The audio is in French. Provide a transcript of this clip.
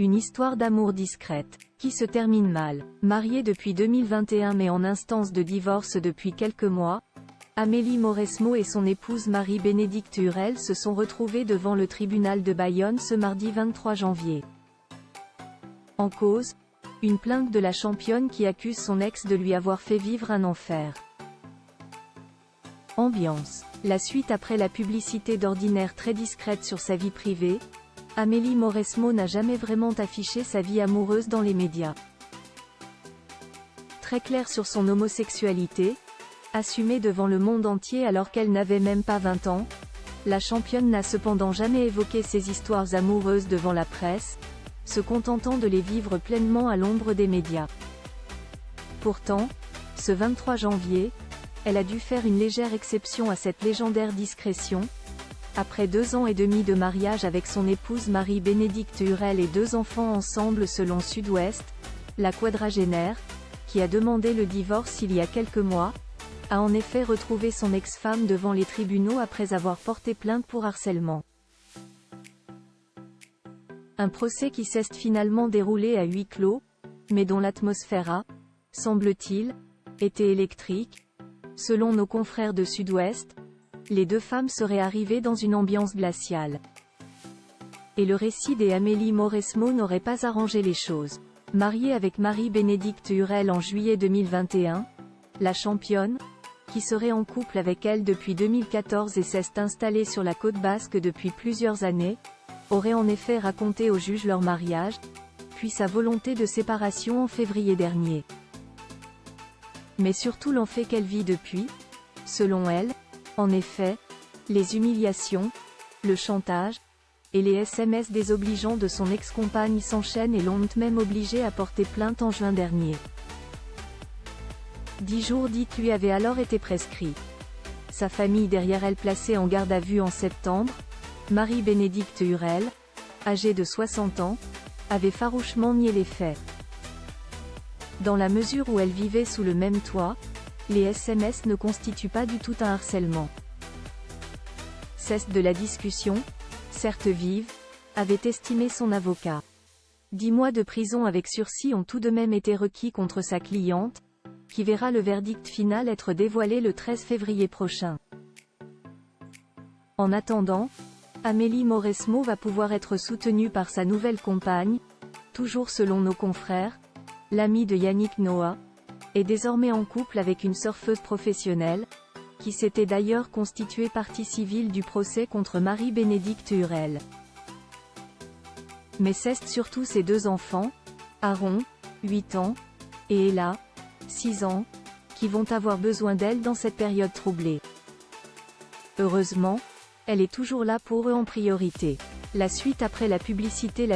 Une histoire d'amour discrète, qui se termine mal. Mariée depuis 2021 mais en instance de divorce depuis quelques mois, Amélie Mauresmo et son épouse Marie-Bénédicte Hurel se sont retrouvées devant le tribunal de Bayonne ce mardi 23 janvier. En cause, une plainte de la championne qui accuse son ex de lui avoir fait vivre un enfer. Ambiance. La suite après la publicité d'ordinaire très discrète sur sa vie privée, Amélie Mauresmo n'a jamais vraiment affiché sa vie amoureuse dans les médias. Très claire sur son homosexualité, assumée devant le monde entier alors qu'elle n'avait même pas 20 ans, la championne n'a cependant jamais évoqué ses histoires amoureuses devant la presse, se contentant de les vivre pleinement à l'ombre des médias. Pourtant, ce 23 janvier, elle a dû faire une légère exception à cette légendaire discrétion. Après 2 ans et demi de mariage avec son épouse Marie-Bénédicte Hurel et 2 enfants ensemble selon Sud-Ouest, la quadragénaire, qui a demandé le divorce il y a quelques mois, a en effet retrouvé son ex-femme devant les tribunaux après avoir porté plainte pour harcèlement. Un procès qui s'est finalement déroulé à huis clos, mais dont l'atmosphère a, semble-t-il, été électrique. Selon nos confrères de Sud-Ouest, les 2 femmes seraient arrivées dans une ambiance glaciale. Et le récit des Amélie Mauresmo n'aurait pas arrangé les choses. Mariée avec Marie-Bénédicte Hurel en juillet 2021, la championne, qui serait en couple avec elle depuis 2014 et s'est installée sur la côte basque depuis plusieurs années, aurait en effet raconté au juge leur mariage, puis sa volonté de séparation en février dernier. Mais surtout l'enfer qu'elle vit depuis, selon elle, en effet, les humiliations, le chantage, et les SMS désobligeants de son ex-compagne s'enchaînent et l'ont même obligée à porter plainte en juin dernier. 10 jours dits lui avaient alors été prescrits. Sa famille derrière elle placée en garde à vue en septembre, Marie-Bénédicte Hurel, âgée de 60 ans, avait farouchement nié les faits. Dans la mesure où elle vivait sous le même toit, les SMS ne constituent pas du tout un harcèlement. Cesse de la discussion, certes vive, avait estimé son avocat. 10 mois de prison avec sursis ont tout de même été requis contre sa cliente, qui verra le verdict final être dévoilé le 13 février prochain. En attendant, Amélie Mauresmo va pouvoir être soutenue par sa nouvelle compagne, toujours selon nos confrères, l'amie de Yannick Noah, est désormais en couple avec une surfeuse professionnelle, qui s'était d'ailleurs constituée partie civile du procès contre Marie-Bénédicte Hurel. Mais c'est surtout ses 2 enfants, Aaron, 8 ans, et Ella, 6 ans, qui vont avoir besoin d'elle dans cette période troublée. Heureusement, elle est toujours là pour eux en priorité. La suite après la publicité.